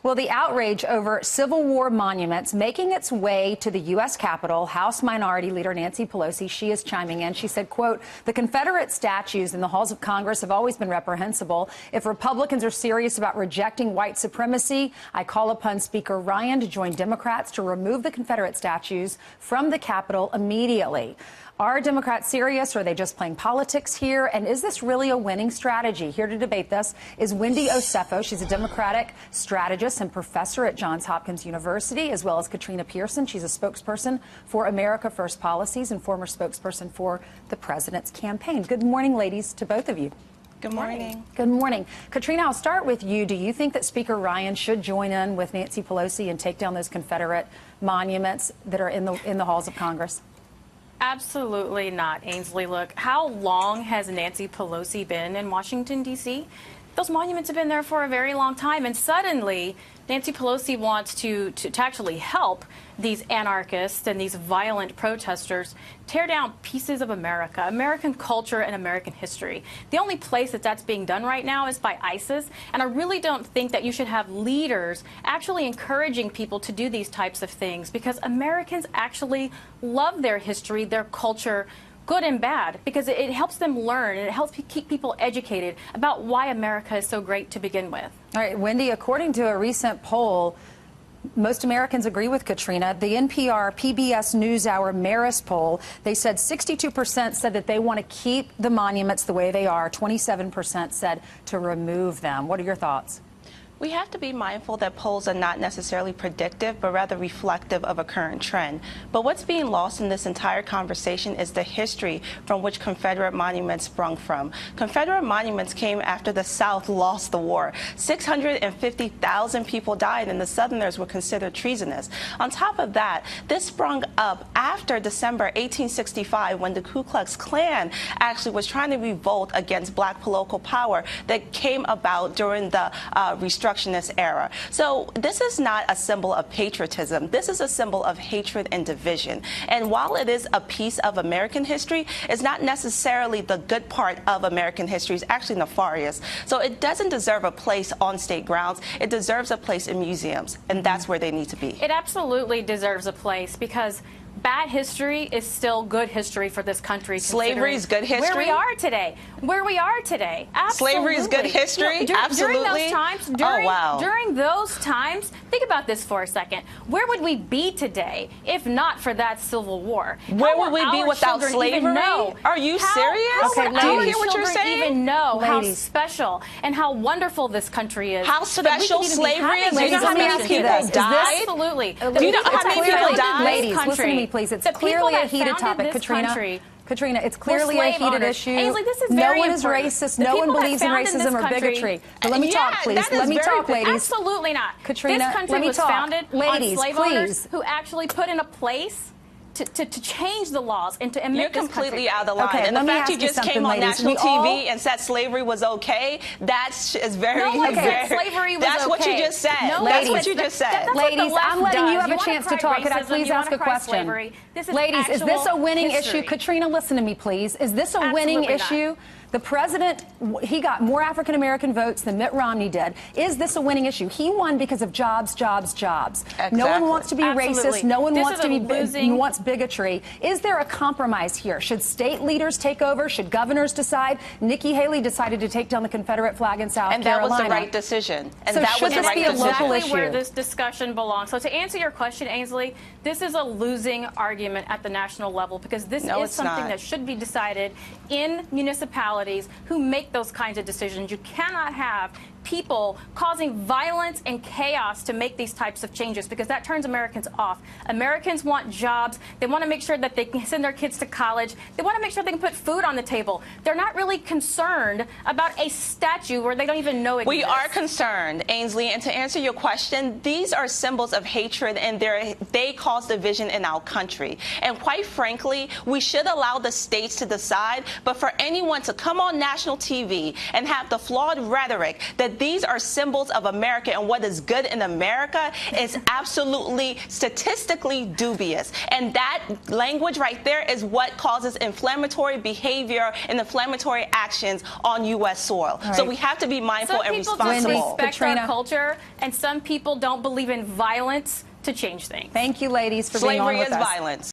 Well, the outrage over Civil War monuments making its way to the U.S. Capitol. House Minority Leader Nancy Pelosi, she is chiming in. She said, quote, "The Confederate statues in the halls of Congress have always been reprehensible. If Republicans are serious about rejecting white supremacy, I call upon Speaker Ryan to join Democrats to remove the Confederate statues from the Capitol immediately." Are Democrats serious, or are they just playing politics here? And is this really a winning strategy? Here to debate this is Wendy Osefo. She's a Democratic strategist and professor at Johns Hopkins University, as well as Katrina Pierson. She's a spokesperson for America First Policies and former spokesperson for the president's campaign. Good morning, ladies, to both of you. Good morning. Good morning. Katrina, I'll start with you. Do you think that Speaker Ryan should join in with Nancy Pelosi and take down those Confederate monuments that are in the halls of Congress? Absolutely not, Ainsley. Look, how long has Nancy Pelosi been in Washington, D.C.? Those monuments have been there for a very long time, and suddenly Nancy Pelosi wants to actually help these anarchists and these violent protesters tear down pieces of America, American culture and American history. The only place that that's being done right now is by ISIS, and I really don't think that you should have leaders actually encouraging people to do these types of things, because Americans actually love their history, their culture, good and bad, because it helps them learn and it helps keep people educated about why America is so great to begin with. All right, Wendy, according to a recent poll, most Americans agree with Katrina. The NPR PBS NewsHour Marist poll, they said 62% said that they want to keep the monuments the way they are. 27% said to remove them. What are your thoughts? We have to be mindful that polls are not necessarily predictive, but rather reflective of a current trend. But what's being lost in this entire conversation is the history from which Confederate monuments sprung from. Confederate monuments came after the South lost the war. 650,000 people died, and the Southerners were considered treasonous. On top of that, this sprung up after December 1865, when the Ku Klux Klan actually was trying to revolt against black political power that came about during the restructuring era. So this is not a symbol of patriotism. This is a symbol of hatred and division. And while it is a piece of American history, it's not necessarily the good part of American history. It's actually nefarious. So it doesn't deserve a place on state grounds. It deserves a place in museums, and that's where they need to be. It absolutely deserves a place, because bad history is still good history for this country. Slavery is good history? Where we are today. Where we are today. Absolutely. Slavery is good history? Absolutely. During those times, during those times, think about this for a second. Where would we be today if not for that Civil War? Where would we be without slavery? Are you serious? Do you hear what you're saying? Even know how special and how wonderful this country is? How special slavery is? Do you know how many people died? Absolutely. Do you know how many people died? Ladies, listen to me, please. It's clearly a heated topic, Katrina. Katrina, it's clearly a heated issue. Ainsley, this is very no one is racist. No one believes in racism or bigotry. But let me talk, please. Let me talk, ladies. Absolutely not. Katrina, this country let me was talk. founded Ladies, on slave please. owners who actually put in a place to change the laws and to make You're this completely country. out of line. Okay, and the fact you just came on national TV and said slavery was okay, that's very, no one said slavery was that's okay. what you just said. No, that's what you just said. Ladies, I'm letting you have a chance to talk. Could I please ask a question? Ladies, is this a winning issue? Katrina, listen to me, please. Is this a winning issue? The president, he got more African-American votes than Mitt Romney did. Is this a winning issue? He won because of jobs, jobs, jobs. Exactly. No one wants to be racist. No one wants to be wants bigotry. Is there a compromise here? Should state leaders take over? Should governors decide? Nikki Haley decided to take down the Confederate flag in South Carolina. And that was the right decision. And so that was the right decision. Exactly where this discussion belongs. So to answer your question, Ainsley, this is a losing argument at the national level, because this is something that should be decided in municipalities who make those kinds of decisions. You cannot have people causing violence and chaos to make these types of changes, because that turns Americans off. Americans want jobs. They want to make sure that they can send their kids to college. They want to make sure they can put food on the table. They're not really concerned about a statue where they don't even know it exists. We are concerned, Ainsley, and to answer your question, these are symbols of hatred, and they cause division in our country. And quite frankly, we should allow the states to decide, but for anyone to come on national TV and have the flawed rhetoric that that these are symbols of America, and what is good in America is absolutely statistically dubious. And that language right there is what causes inflammatory behavior and inflammatory actions on U.S. soil. Right. So we have to be mindful and Some people just responsible. respect Katrina. our culture, and some people don't believe in violence to change things. Thank you, ladies, for being on Slavery with is us. violence.